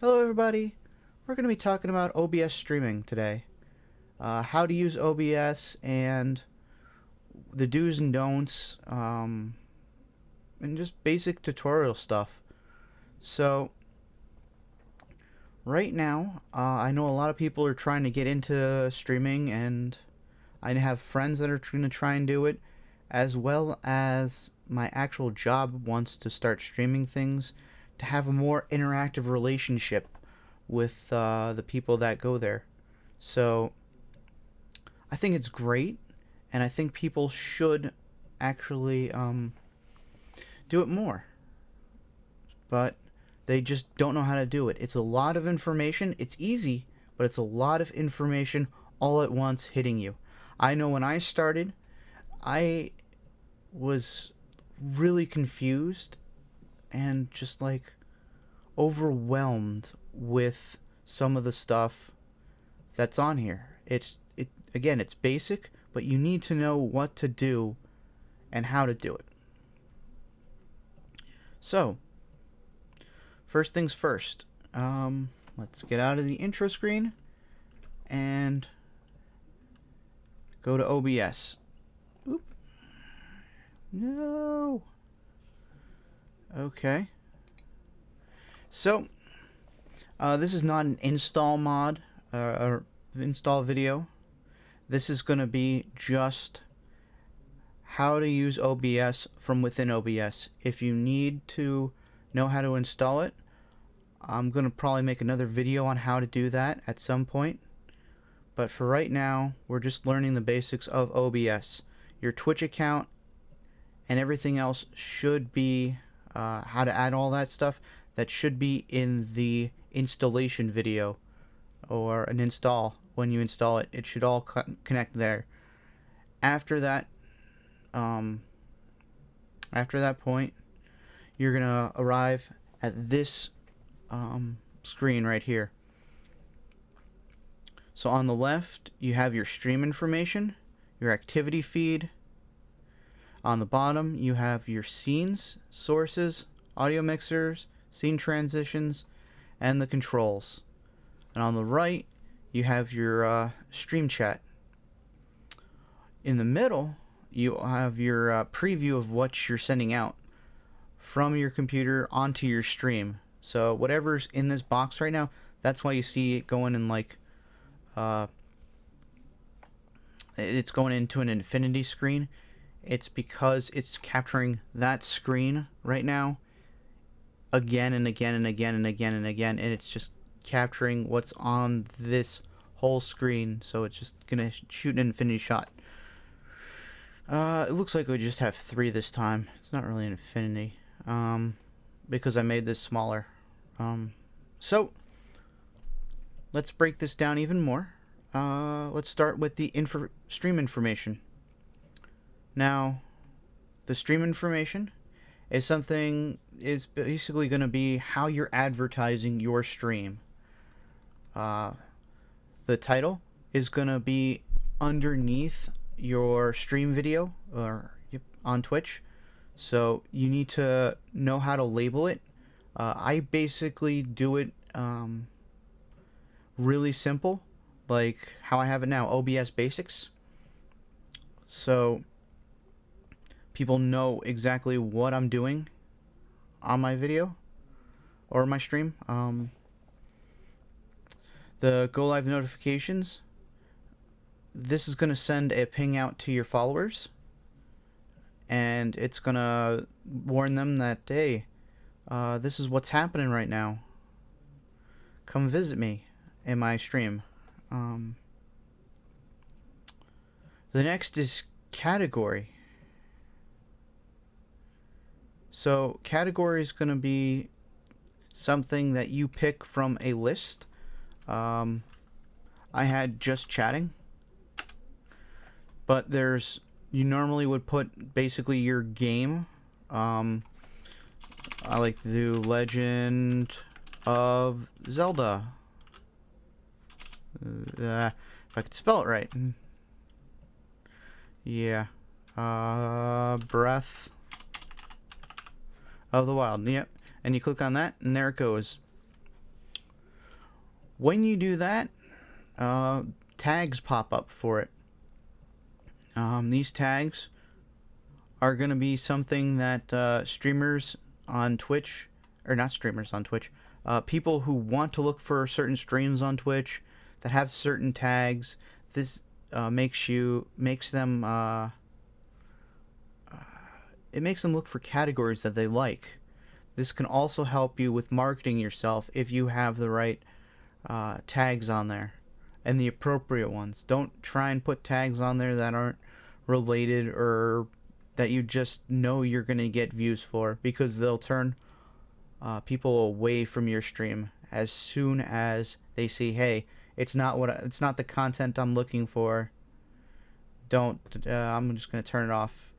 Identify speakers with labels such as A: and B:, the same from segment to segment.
A: Hello everybody, we're going to be talking about OBS streaming today. How to use OBS and the do's and don'ts, and just basic tutorial stuff. So, right now, I know a lot of people are trying to get into streaming, and I have friends that are going to try and do it, as well as my actual job wants to start streaming things to have a more interactive relationship with the people that go there. So I think it's great, and I think people should actually do it more. But they just don't know how to do it. It's a lot of information. It's easy, but it's a lot of information all at once hitting you. I know when I started, I was really confused and just like overwhelmed with some of the stuff that's on here. It's basic, but you need to know what to do and how to do it. So, first things first. Let's get out of the intro screen and go to OBS. Oop. No. Okay. So, this is not an install mod or install video. This is going to be just how to use OBS from within OBS. If you need to know how to install it, I'm going to probably make another video on how to do that at some point. But for right now, we're just learning the basics of OBS. Your Twitch account and everything else should be, how to add all that stuff, that should be in the installation video or an install. When you install it, it should all connect there. After that point, you're gonna arrive at this screen right here. So on the left, you have your stream information, your activity feed. On the bottom, you have your scenes, sources, audio mixers, scene transitions, and the controls. And on the right, you have your stream chat. In the middle, you have your preview of what you're sending out from your computer onto your stream. So whatever's in this box right now, that's why you see it going in like it's going into an infinity screen. It's because it's capturing that screen right now again and again and again and again and again, and it's just capturing what's on this whole screen. So it's just gonna shoot an infinity shot. It looks like we just have 3 this time. It's not really an infinity, because I made this smaller. So let's break this down even more. Let's start with the stream information. Now, the stream information is basically going to be how you're advertising your stream. The title is going to be underneath your stream video or on Twitch. So you need to know how to label it. I basically do it really simple, like how I have it now, OBS Basics. So people know exactly what I'm doing on my video or my stream. The go live notifications, this is going to send a ping out to your followers, and it's going to warn them that, hey, this is what's happening right now. Come visit me in my stream. The next is category. So category is going to be something that you pick from a list. I had just chatting, but you normally would put basically your game. I like to do Legend of Zelda. If I could spell it right. Yeah. Breath of the Wild. Yep. And you click on that, and there it goes. When you do that, tags pop up for it. These tags are going to be something that streamers on Twitch, or not streamers on Twitch, people who want to look for certain streams on Twitch that have certain tags. This makes them it makes them look for categories that they like. This can also help you with marketing yourself if you have the right tags on there and the appropriate ones. Don't try and put tags on there that aren't related or that you just know you're going to get views for, because they'll turn people away from your stream as soon as they see, hey, it's not the content I'm looking for. I'm just going to turn it off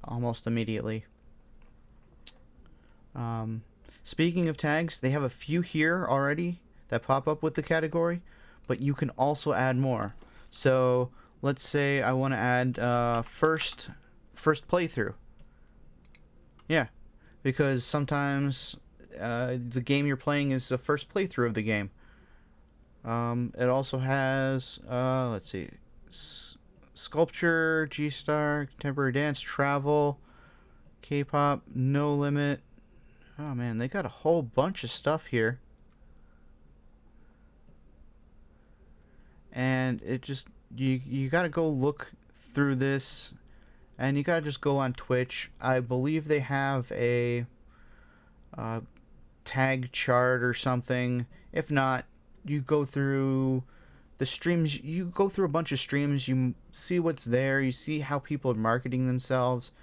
A: almost immediately. Speaking of tags, they have a few here already that pop up with the category, but you can also add more. So let's say I want to add first playthrough. Yeah, because sometimes the game you're playing is the first playthrough of the game. It also has let's see, sculpture, G-Star, contemporary dance, travel, K-pop, no limit. Oh man, they got a whole bunch of stuff here. And it just, you gotta go look through this, and you gotta just go on Twitch. I believe they have a tag chart or something. If not, you go through the streams, you go through a bunch of streams, you see what's there, you see how people are marketing themselves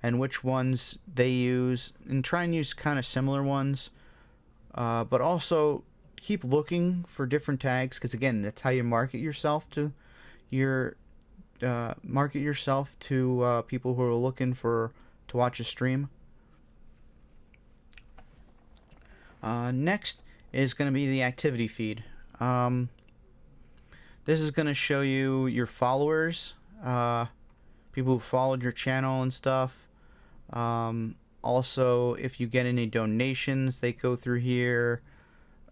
A: and which ones they use, and try and use kind of similar ones, but also keep looking for different tags, because again, that's how you market yourself to people who are looking to watch a stream. Next is going to be the activity feed. This is going to show you your followers, people who followed your channel and stuff. Also, if you get any donations, they go through here.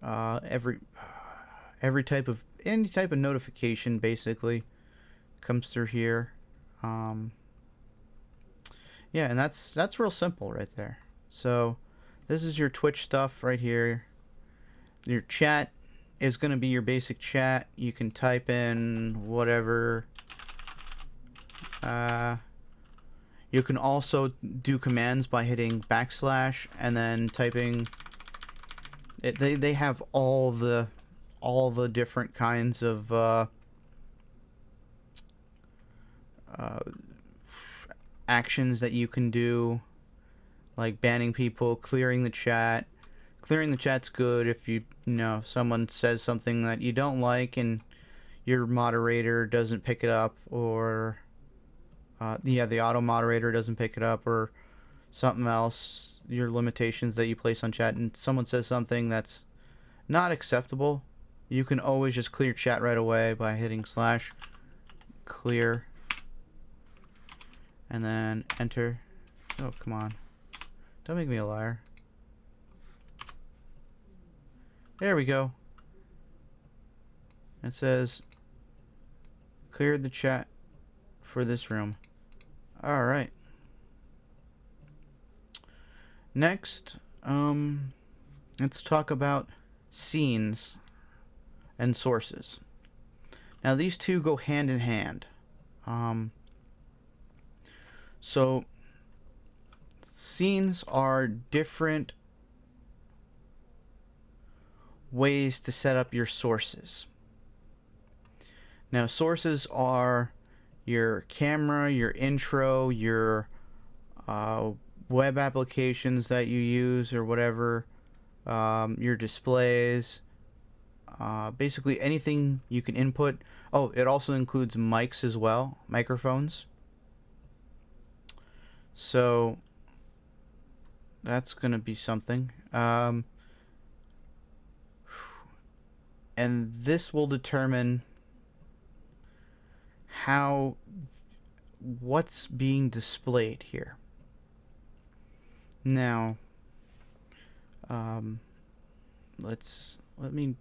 A: Any type of notification basically comes through here. Yeah, and that's real simple right there. So this is your Twitch stuff right here. Your chat is going to be your basic chat. You can type in whatever. You can also do commands by hitting backslash and then typing. They have all the different kinds of actions that you can do, like banning people, clearing the chat. Clearing the chat's good if someone says something that you don't like and your moderator doesn't pick it up, or the auto moderator doesn't pick it up, or something else, your limitations that you place on chat, and someone says something that's not acceptable, you can always just clear chat right away by hitting / clear and then enter. Oh, come on. Don't make me a liar. There we go. It says cleared the chat for this room. Alright. Next, let's talk about scenes and sources. Now these two go hand in hand. So scenes are different ways to set up your sources. Now sources are your camera, your intro, your web applications that you use or whatever, your displays, basically anything you can input. Oh, it also includes mics as well, microphones. So that's gonna be something. And this will determine what's being displayed here. Now, let's let me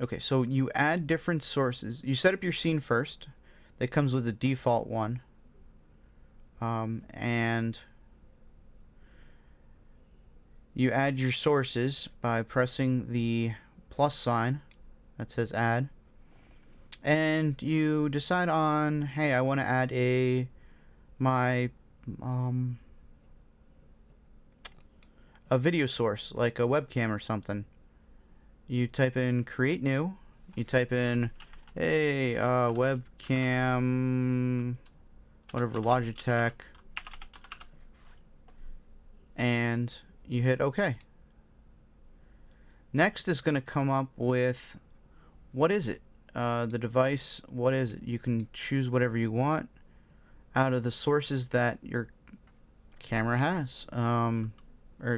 A: okay, so you add different sources. You set up your scene first. That comes with the default one. And you add your sources by pressing the plus sign that says add. And you decide on, hey, I want to add my a video source, like a webcam or something. You type in create new. You type in, hey, webcam, whatever, Logitech, and you hit OK. Next is going to come up with, what is it? The device, what is it? You can choose whatever you want out of the sources that your camera has, or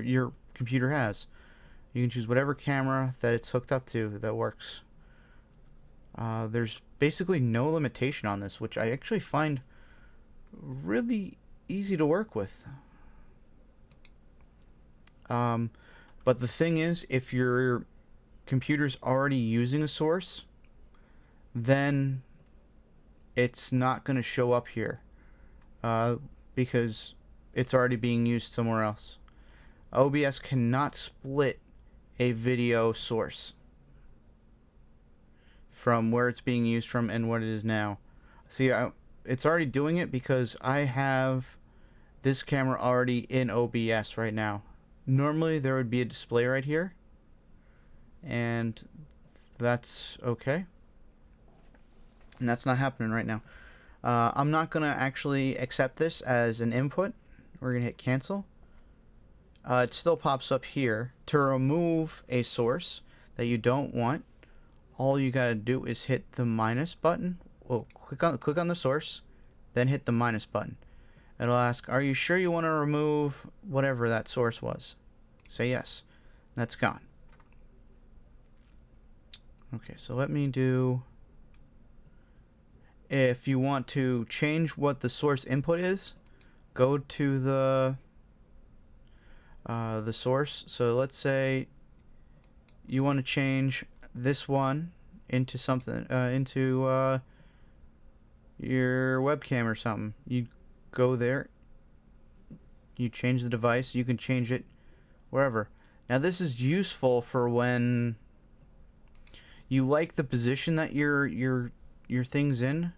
A: your computer has. You can choose whatever camera that it's hooked up to that works. There's basically no limitation on this, which I actually find really easy to work with. But the thing is, if your computer's already using a source, then it's not going to show up here because it's already being used somewhere else. OBS cannot split a video source from where it's being used from and what it is now. See, it's already doing it because I have this camera already in OBS right now. Normally there would be a display right here, and that's okay. And that's not happening right now. I'm not going to actually accept this as an input. We're going to hit cancel. It still pops up here. To remove a source that you don't want, all you got to do is hit the minus button. Well, click on the source, then hit the minus button. It'll ask, are you sure you want to remove whatever that source was? Say yes. That's gone. Okay, so let me do... If you want to change what the source input is, go to the source. So let's say you want to change this one into something, into your webcam or something. You go there, you change the device, you can change it wherever. Now this is useful for when you like the position that your thing's in,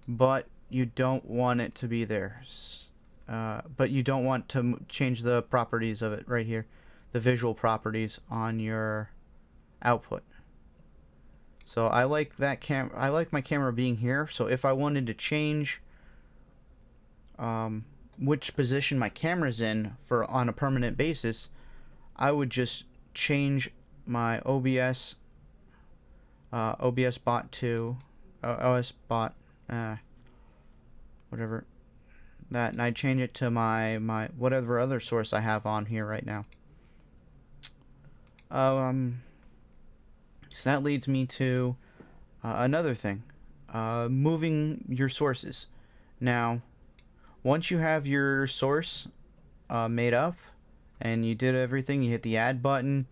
A: but you don't want it to be there. But you don't want to change the properties of it right here, the visual properties on your output. So I like that I like my camera being here. So if I wanted to change which position my camera's in on a permanent basis, I would just change my OBS bot to OS bot, whatever that, and I change it to my whatever other source I have on here right now. So that leads me to another thing, moving your sources. Now, once you have your source made up and you did everything, you hit the add button,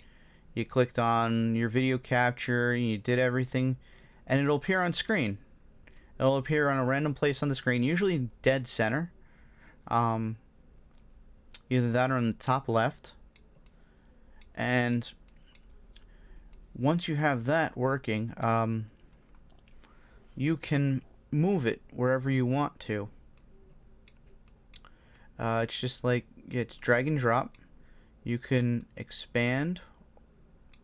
A: you clicked on your video capture, you did everything, and it'll appear on screen. It'll appear on a random place on the screen, usually dead center. Either that or on the top left. And once you have that working, you can move it wherever you want to. It's just like, it's drag and drop. You can expand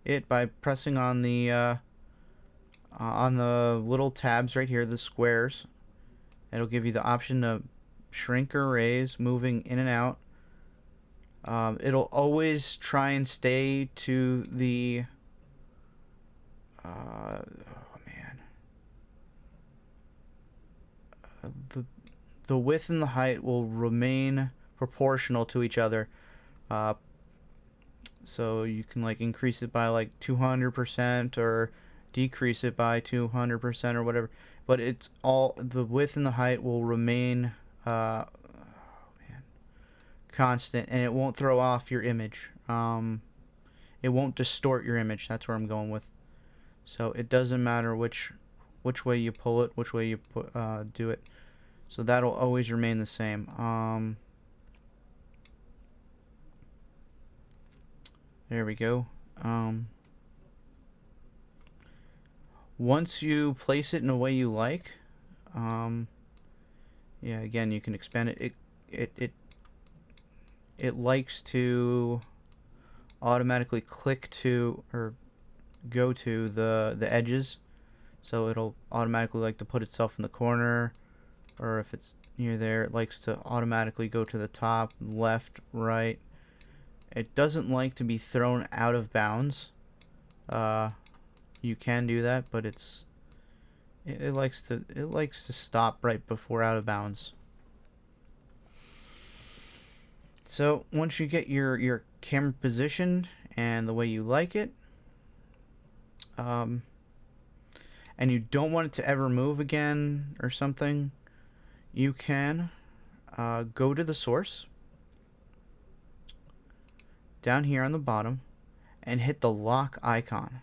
A: it by pressing on the little tabs right here, the squares. It'll give you the option to shrink or raise, moving in and out. It'll always try and stay to the the width and the height will remain proportional to each other. So you can like increase it by like 200% or decrease it by 200% or whatever. But it's all, the width and the height will remain constant, and it won't throw off your image. It it won't distort your image. That's where I'm going with. So it doesn't matter which way you pull it, which way you do it. So that'll always remain the same. There we go. Once you place it in a way you like, yeah, again, you can expand it. It likes to automatically click to or go to the edges, so it'll automatically like to put itself in the corner, or if it's near there, it likes to automatically go to the top, left, right. It doesn't like to be thrown out of bounds. You can do that, but it likes to stop right before out of bounds. So once you get your camera positioned and the way you like it, and you don't want it to ever move again or something, you can go to the source down here on the bottom and hit the lock icon.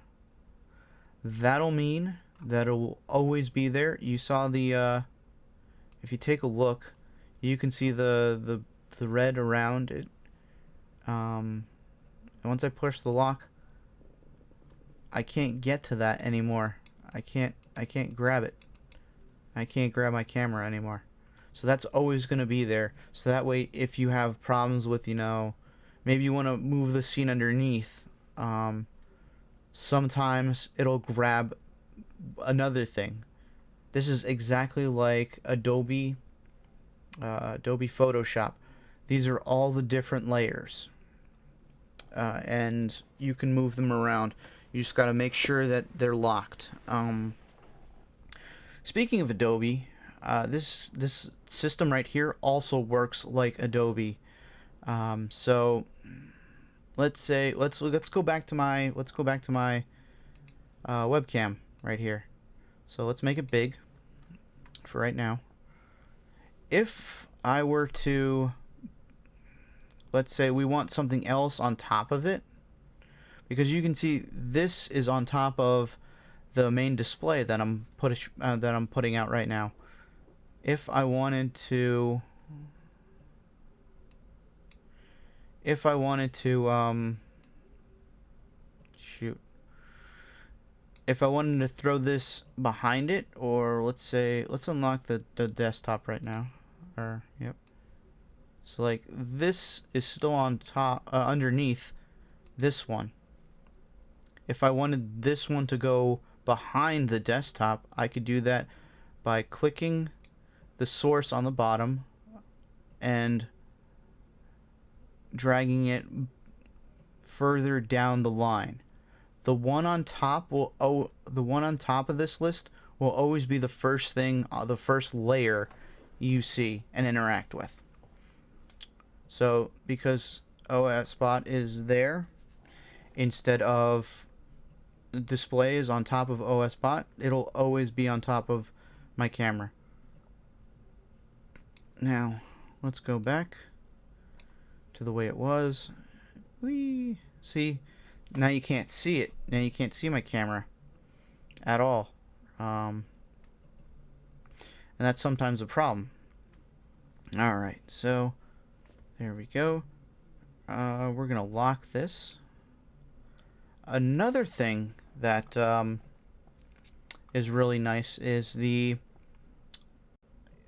A: That'll mean that it will always be there. You saw the if you take a look, you can see the red around it. And once I push the lock, I can't get to that anymore. I can't grab it. I can't grab my camera anymore. So that's always going to be there. So that way, if you have problems with, maybe you want to move the scene underneath, sometimes it'll grab another thing. This is exactly like Adobe Photoshop. These are all the different layers, and you can move them around. You just got to make sure that they're locked. Speaking of Adobe, this system right here also works like Adobe. So let's go back to my webcam right here. So let's make it big for right now. If I were to, let's say we want something else on top of it, because you can see this is on top of the main display that I'm putting out right now. If I wanted to if I wanted to throw this behind it, or let's unlock the desktop right now, or yep. So like this is still on top, underneath this one. If I wanted this one to go behind the desktop, I could do that by clicking the source on the bottom and dragging it further down the line. The one on top of this list will always be the first thing, the first layer you see and interact with. So because OS Spot is there instead of display is on top of OS Spot, it'll always be on top of my camera. Now let's go back to the way it was. Whee! See, now you can't see it. Now you can't see my camera at all. And that's sometimes a problem. Alright, so there we go. We're going to lock this. Another thing that is really nice is the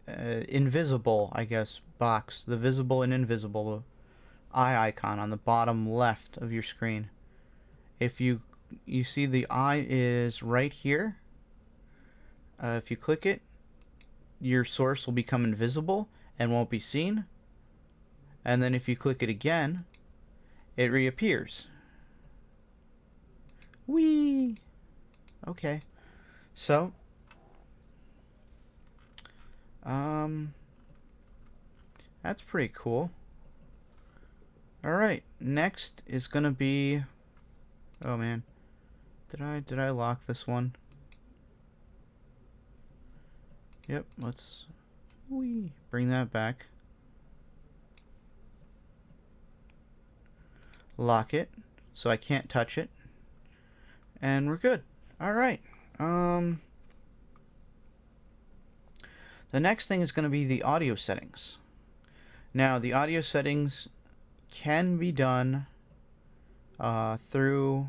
A: invisible, I guess, box. The visible and invisible eye icon on the bottom left of your screen. If you see the eye is right here, if you click it, your source will become invisible and won't be seen. And then if you click it again, it reappears. Whee! Okay. So, that's pretty cool. Alright, next is gonna be, oh man, did I lock this one? Yep, let's bring that back. Lock it. so I can't touch it. And we're good. Alright. The next thing is going to be the audio settings. Now, the audio settings can be done through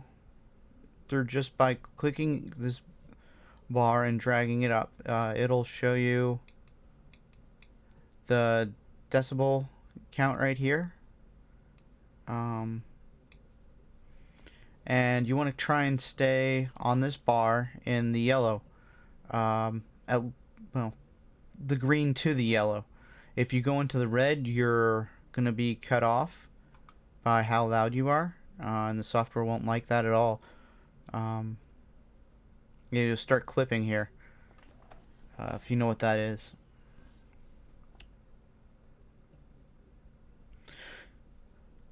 A: just by clicking this bar and dragging it up. It'll show you the decibel count right here. And you want to try and stay on this bar in the yellow. Well, the green to the yellow. If you go into the red, you're going to be cut off by how loud you are. And the software won't like that at all. You'll start clipping here. If you know what that is.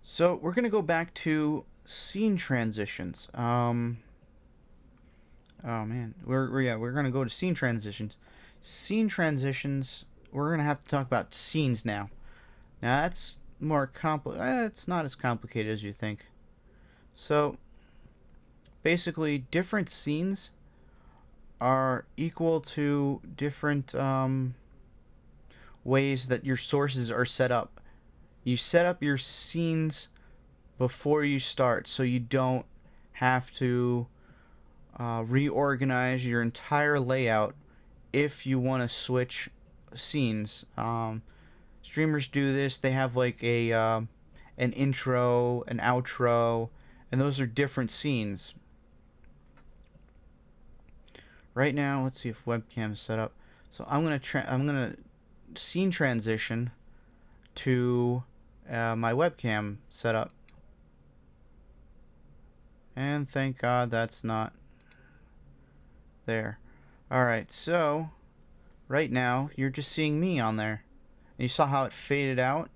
A: So we're going to go back to scene transitions. Oh man, we're going to go to scene transitions. Scene transitions, we're going to have to talk about scenes now. Now that's more it's not as complicated as you think. So basically, different scenes are equal to different ways that your sources are set up. You set up your scenes before you start, so you don't have to reorganize your entire layout if you want to switch scenes. Streamers do this. They have like an intro, an outro, and those are different scenes. Right now, let's see if webcam is set up. So I'm gonna scene transition to my webcam setup. And thank God that's not there. Alright, so right now you're just seeing me on there. And you saw how it faded out?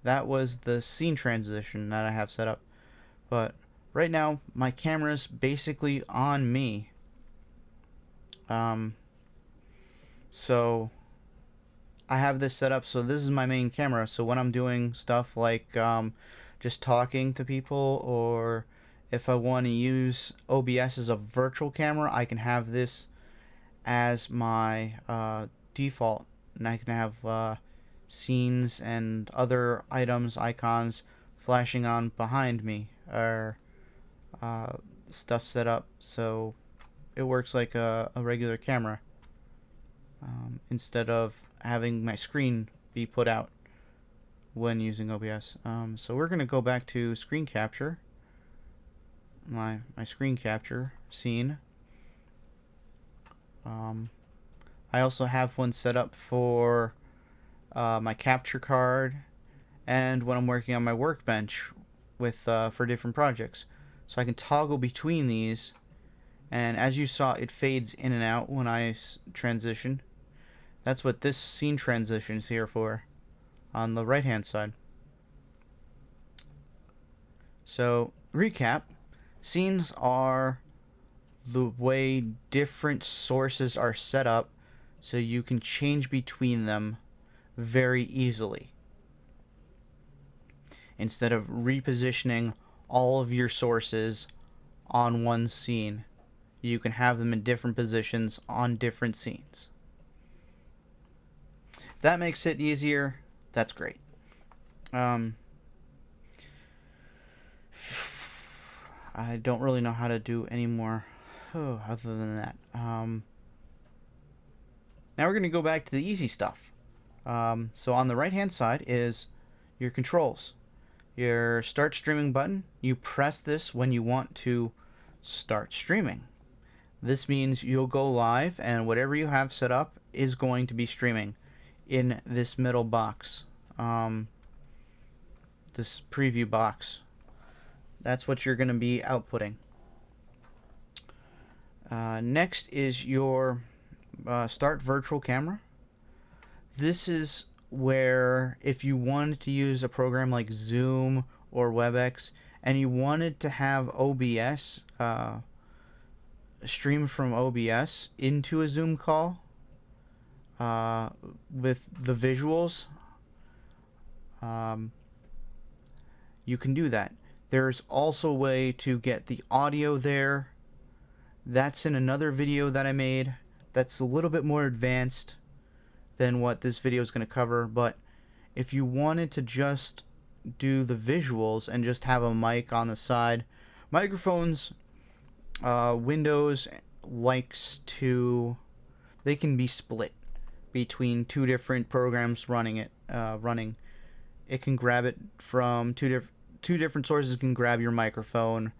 A: That was the scene transition that I have set up. But right now my camera's basically on me. So I have this set up, so this is my main camera. So when I'm doing stuff like just talking to people, or if I want to use OBS as a virtual camera, I can have this as my default, and I can have scenes and other items, icons flashing on behind me, or stuff set up so it works like a regular camera, instead of having my screen be put out when using OBS. So we're going to go back to screen capture, my screen capture scene. I also have one set up for my capture card and when I'm working on my workbench with for different projects. So I can toggle between these, and as you saw, it fades in and out when I transition. That's what this scene transition is here for, on the right hand side. So recap, scenes are the way different sources are set up so you can change between them very easily, instead of repositioning all of your sources on one scene. You can have them in different positions on different scenes. If that makes it easier, that's great. I don't really know how to do any more other than that. Now we're going to go back to the easy stuff. So on the right hand side is your controls. Your start streaming button, you press this when you want to start streaming. This means you'll go live and whatever you have set up is going to be streaming in this middle box. This preview box. That's what you're going to be outputting. Next is your start virtual camera. This is where if you wanted to use a program like Zoom or WebEx and you wanted to have OBS stream from OBS into a Zoom call with the visuals, you can do that. There's also a way to get the audio there. That's in another video that I made that's a little bit more advanced than what this video is going to cover, but if you wanted to just do the visuals and just have a mic on the side, microphones, Windows likes to, they can be split between two different programs running. It can grab it from two different sources, can grab your microphone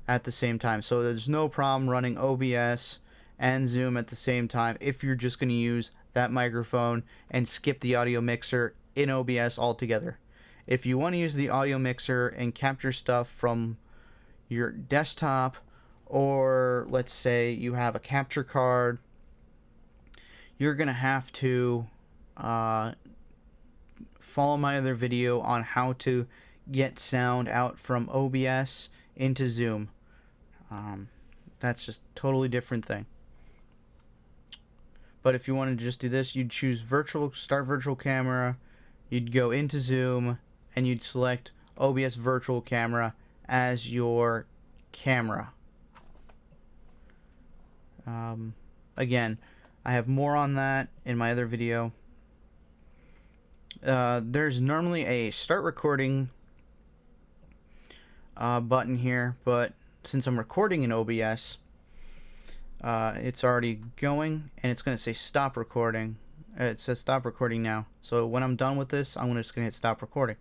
A: at the same time. So there's no problem running OBS and Zoom at the same time if you're just going to use that microphone and skip the audio mixer in OBS altogether. If you want to use the audio mixer and capture stuff from your desktop, or let's say you have a capture card, you're going to have to follow my other video on how to get sound out from OBS into Zoom. That's just a totally different thing. But if you wanted to just do this, you'd choose start virtual camera, you'd go into Zoom, and you'd select OBS virtual camera as your camera. Again, I have more on that in my other video. There's normally a start recording button here, but since I'm recording in OBS, it's already going, and it's going to say stop recording. It says stop recording now. So when I'm done with this, I'm just going to hit stop recording.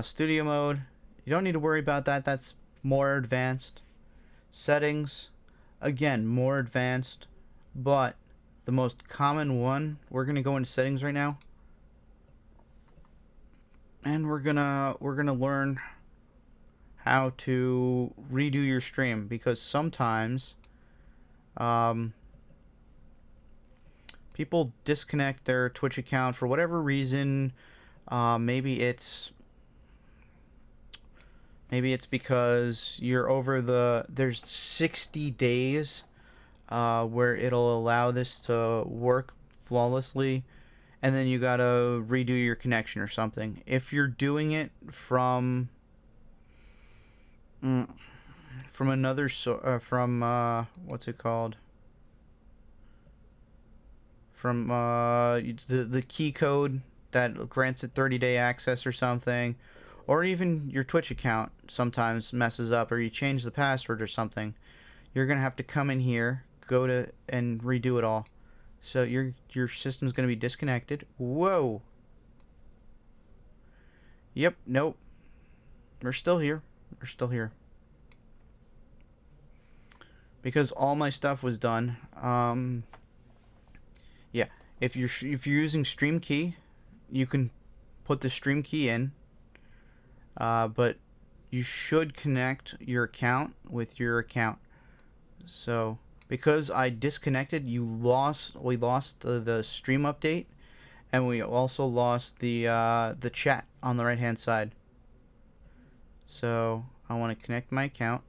A: Studio mode, you don't need to worry about that. That's more advanced. Settings, again, more advanced, but the most common one, we're going to go into settings right now, and we're gonna learn how to redo your stream, because sometimes people disconnect their Twitch account for whatever reason. Maybe it's because you're over there's 60 days where it'll allow this to work flawlessly, and then you gotta redo your connection or something. If you're doing it from another what's it called? From the key code that grants it 30-day access or something, or even your Twitch account sometimes messes up, or you change the password or something, you're gonna have to come in here, and redo it all. So your system's gonna be disconnected. Whoa. Yep. Nope. We're still here. Because all my stuff was done. Yeah. If you're using Stream Key, you can put the Stream Key in. But you should connect your account with your account. So because I disconnected, we lost the stream update, and we also lost the chat on the right hand side. So I want to connect my account,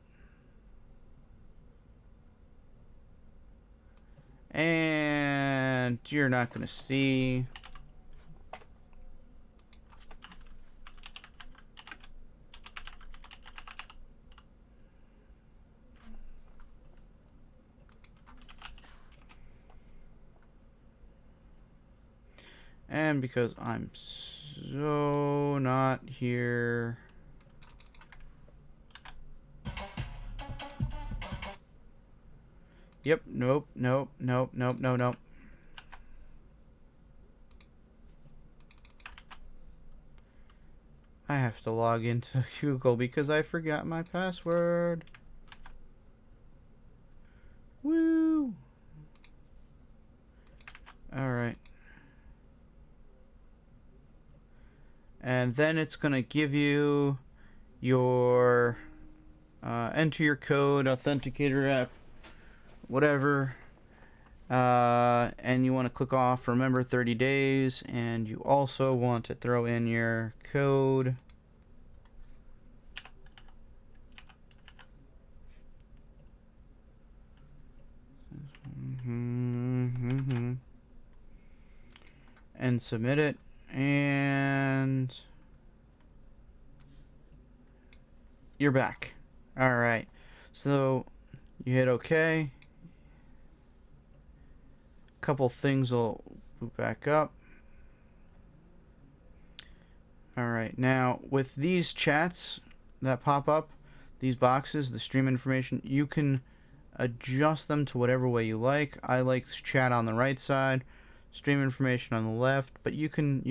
A: and you're not going to see. And because I'm so not here. Yep, nope. I have to log into Google because I forgot my password. Woo! Alright. And then it's going to give you your enter your code, authenticator app, whatever. And you want to click off remember 30 days. And you also want to throw in your code. And submit it. And you're back. Alright. So, you hit OK. A couple things will boot back up. Alright, now with these chats that pop up, these boxes, the stream information, you can adjust them to whatever way you like. I like chat on the right side, stream information on the left, but you can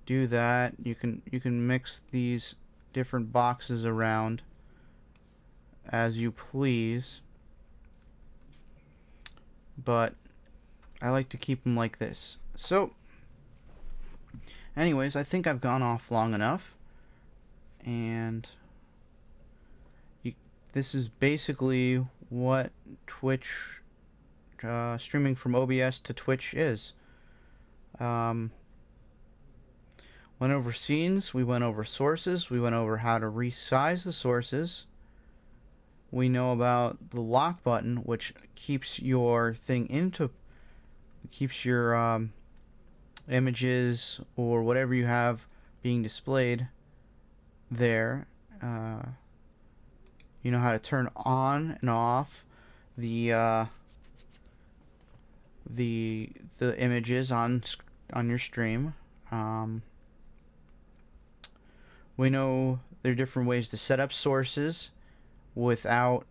A: do that. You can mix these different boxes around as you please, but I like to keep them like this. So anyways, I think I've gone off long enough, and this is basically what Twitch, streaming from OBS to Twitch is. Went over scenes, we went over sources, we went over how to resize the sources. We know about the lock button, which keeps your thing keeps your images or whatever you have being displayed there. You know how to turn on and off the images on your stream. We know there are different ways to set up sources without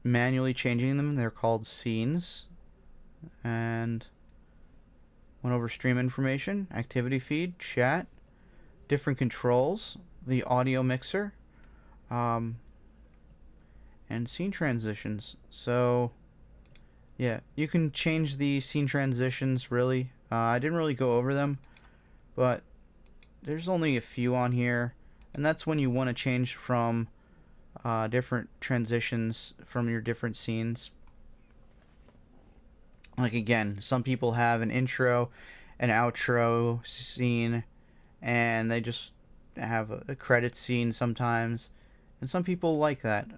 A: manually changing them. They're called scenes. And went over stream information, activity feed, chat, different controls, the audio mixer, and scene transitions. So yeah, you can change the scene transitions really. I didn't really go over them, but there's only a few on here, and that's when you want to change from different transitions from your different scenes. Like again, some people have an intro, an outro scene, and they just have a credit scene sometimes, and some people like that.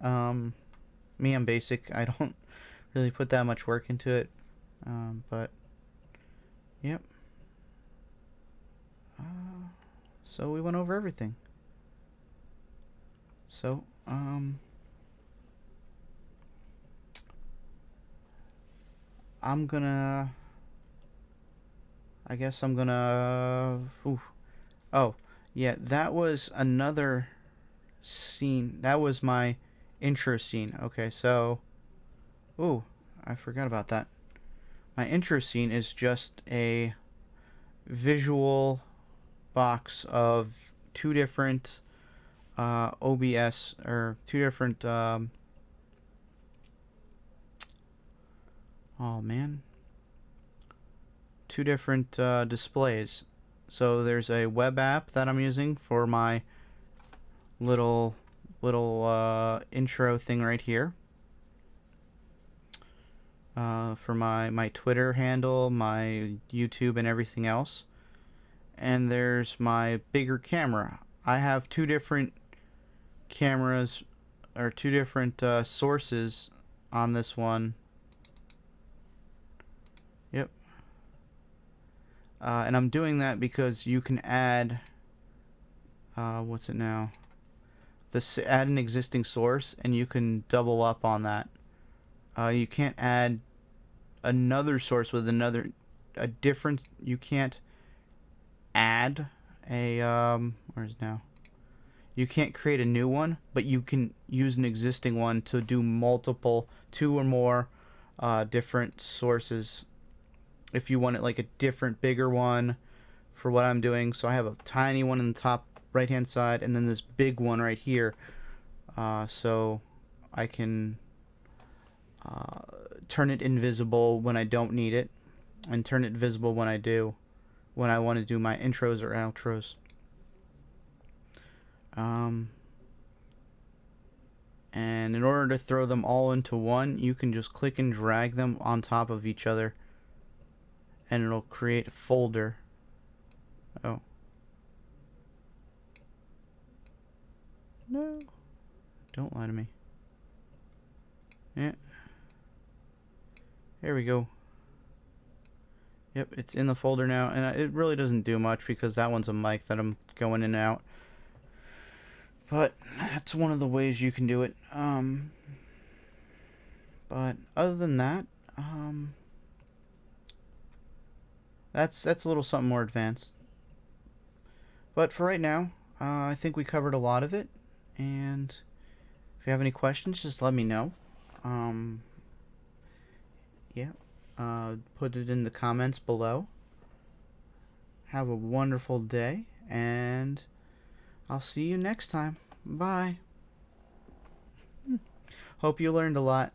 A: Me, I'm basic. I don't really put that much work into it, but yep. So we went over everything. So I guess I'm gonna oh yeah, that was another scene. That was my intro scene. Okay, so I forgot about that. My intro scene is just a visual box of two different OBS, or two different two different displays. So there's a web app that I'm using for my little intro thing right here, for my Twitter handle, my YouTube, and everything else. And there's my bigger camera. I have two different cameras, or two different sources on this one. Yep. And I'm doing that because you can add what's it now? Add an existing source, and you can double up on that. You can't add another source with a different. You can't add a where's now? You can't create a new one, but you can use an existing one to do two or more different sources. If you want it like a different, bigger one for what I'm doing. So I have a tiny one in the top right hand side, and then this big one right here. So I can turn it invisible when I don't need it, and turn it visible when I do, when I want to do my intros or outros. And in order to throw them all into one, you can just click and drag them on top of each other, and it'll create a folder. Oh. No. Don't lie to me. Yeah. There we go. Yep, it's in the folder now, and it really doesn't do much because that one's a mic that I'm going in and out. But that's one of the ways you can do it. But other than that, that's a little something more advanced. But for right now, I think we covered a lot of it. And if you have any questions, just let me know. Um, yeah. Put it in the comments below. Have a wonderful day, and I'll see you next time. Bye. Hope you learned a lot.